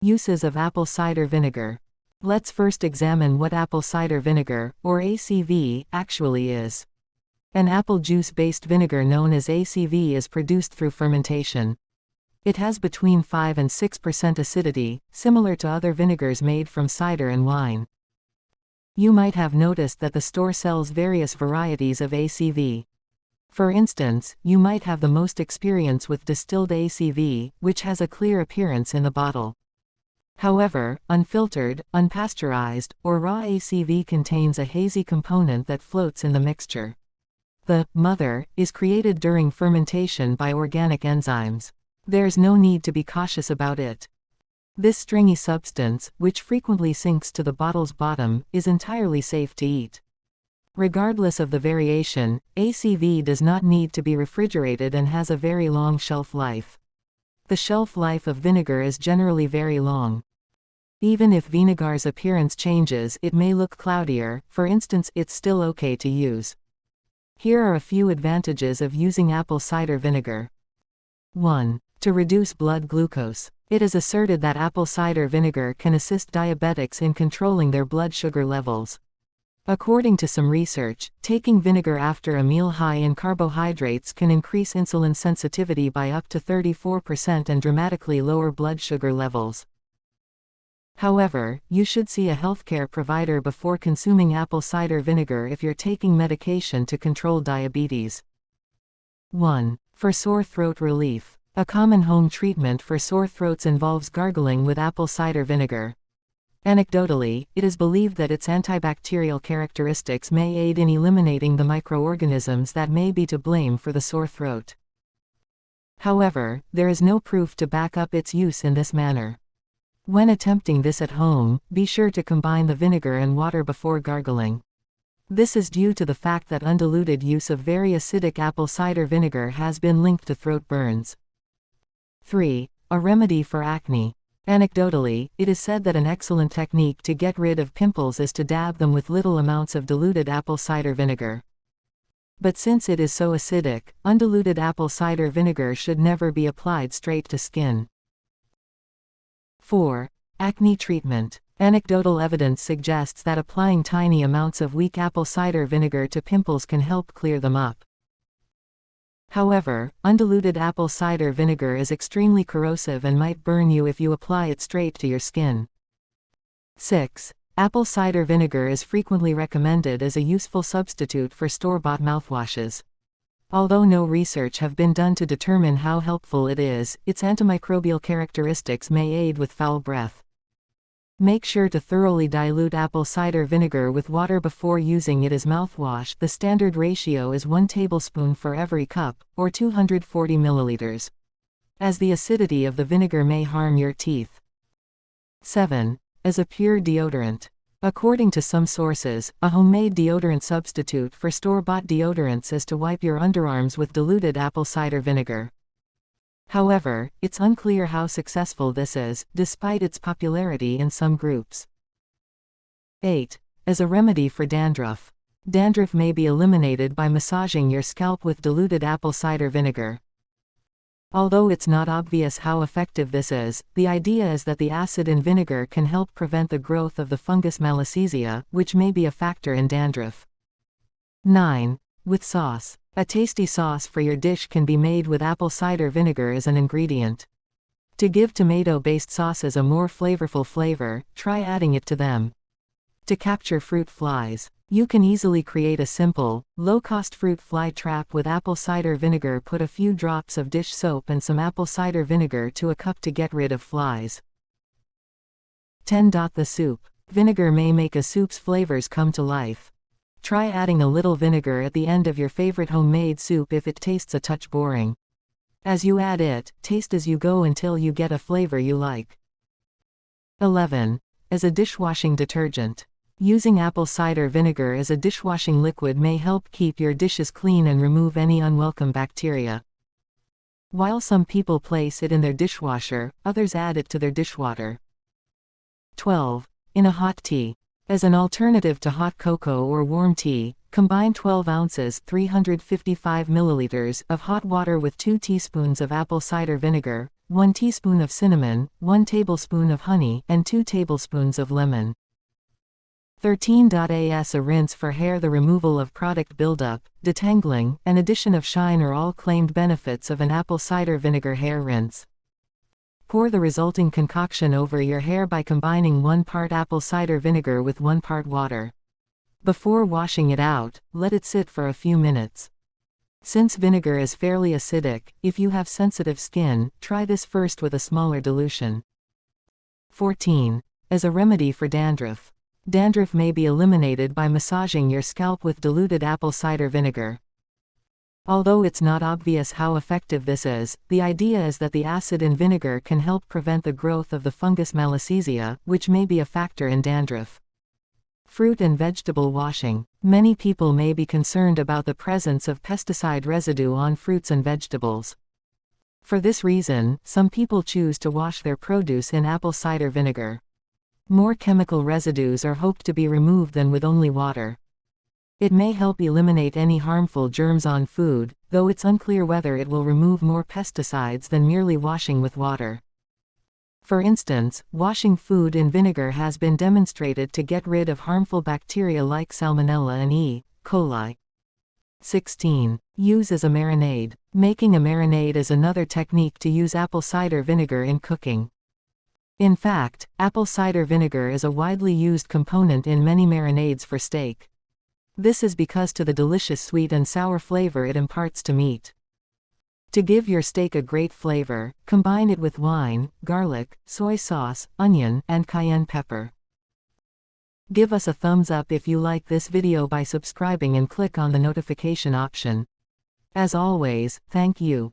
Uses of apple cider vinegar. Let's first examine what apple cider vinegar, or ACV, actually is. An apple juice-based vinegar known as ACV is produced through fermentation. It has between 5 and 6% acidity, similar to other vinegars made from cider and wine. You might have noticed that the store sells various varieties of ACV. For instance, you might have the most experience with distilled ACV, which has a clear appearance in the bottle. However, unfiltered, unpasteurized, or raw ACV contains a hazy component that floats in the mixture. The mother is created during fermentation by organic enzymes. There's no need to be cautious about it. This stringy substance, which frequently sinks to the bottle's bottom, is entirely safe to eat. Regardless of the variation, ACV does not need to be refrigerated and has a very long shelf life. The shelf life of vinegar is generally very long. Even if vinegar's appearance changes, it may look cloudier, for instance, it's still okay to use. Here are a few advantages of using apple cider vinegar. 1. To reduce blood glucose. It is asserted that apple cider vinegar can assist diabetics in controlling their blood sugar levels. According to some research, taking vinegar after a meal high in carbohydrates can increase insulin sensitivity by up to 34% and dramatically lower blood sugar levels. However, you should see a healthcare provider before consuming apple cider vinegar if you're taking medication to control diabetes. 1. For sore throat relief. A common home treatment for sore throats involves gargling with apple cider vinegar. Anecdotally, it is believed that its antibacterial characteristics may aid in eliminating the microorganisms that may be to blame for the sore throat. However, there is no proof to back up its use in this manner. When attempting this at home, be sure to combine the vinegar and water before gargling. This is due to the fact that undiluted use of very acidic apple cider vinegar has been linked to throat burns. 3. A remedy for acne. Anecdotally, it is said that an excellent technique to get rid of pimples is to dab them with little amounts of diluted apple cider vinegar. But since it is so acidic, undiluted apple cider vinegar should never be applied straight to skin. 4. Acne treatment. Anecdotal evidence suggests that applying tiny amounts of weak apple cider vinegar to pimples can help clear them up. However, undiluted apple cider vinegar is extremely corrosive and might burn you if you apply it straight to your skin. 6. Apple cider vinegar is frequently recommended as a useful substitute for store-bought mouthwashes. Although no research have been done to determine how helpful it is, its antimicrobial characteristics may aid with foul breath. Make sure to thoroughly dilute apple cider vinegar with water before using it as mouthwash. The standard ratio is 1 tablespoon for every cup, or 240 milliliters. As the acidity of the vinegar may harm your teeth. 7. As a pure deodorant. According to some sources, a homemade deodorant substitute for store-bought deodorants is to wipe your underarms with diluted apple cider vinegar. However, it's unclear how successful this is, despite its popularity in some groups. 8. As a remedy for dandruff. Dandruff may be eliminated by massaging your scalp with diluted apple cider vinegar. Although it's not obvious how effective this is, the idea is that the acid in vinegar can help prevent the growth of the fungus Malassezia, which may be a factor in dandruff. 9. With sauce. A tasty sauce for your dish can be made with apple cider vinegar as an ingredient. To give tomato-based sauces a more flavorful flavor, try adding it to them. To capture fruit flies. You can easily create a simple, low-cost fruit fly trap with apple cider vinegar. Put a few drops of dish soap and some apple cider vinegar to a cup to get rid of flies. 10. The soup. Vinegar may make a soup's flavors come to life. Try adding a little vinegar at the end of your favorite homemade soup if it tastes a touch boring. As you add it, taste as you go until you get a flavor you like. 11. As a dishwashing detergent. Using apple cider vinegar as a dishwashing liquid may help keep your dishes clean and remove any unwelcome bacteria. While some people place it in their dishwasher, others add it to their dishwater. 12. In a hot tea. As an alternative to hot cocoa or warm tea, combine 12 ounces 355 milliliters of hot water with 2 teaspoons of apple cider vinegar, 1 teaspoon of cinnamon, 1 tablespoon of honey, and 2 tablespoons of lemon. 13.as A rinse for hair. The removal of product buildup, detangling, and addition of shine are all claimed benefits of an apple cider vinegar hair rinse. Pour the resulting concoction over your hair by combining 1 part apple cider vinegar with 1 part water. Before washing it out, let it sit for a few minutes. Since vinegar is fairly acidic, if you have sensitive skin, try this first with a smaller dilution. 14. As a remedy for dandruff. Dandruff may be eliminated by massaging your scalp with diluted apple cider vinegar. Although it's not obvious how effective this is, the idea is that the acid in vinegar can help prevent the growth of the fungus Malassezia, which may be a factor in dandruff. Fruit and vegetable washing. Many people may be concerned about the presence of pesticide residue on fruits and vegetables. For this reason, some people choose to wash their produce in apple cider vinegar. More chemical residues are hoped to be removed than with only water. It may help eliminate any harmful germs on food, though it's unclear whether it will remove more pesticides than merely washing with water. For instance, washing food in vinegar has been demonstrated to get rid of harmful bacteria like Salmonella and E. coli. 16. Use as a marinade. Making a marinade is another technique to use apple cider vinegar in cooking. In fact, apple cider vinegar is a widely used component in many marinades for steak. This is because to the delicious sweet and sour flavor it imparts to meat. To give your steak a great flavor, combine it with wine, garlic, soy sauce, onion, and cayenne pepper. Give us a thumbs up if you like this video by subscribing and click on the notification option. As always, thank you.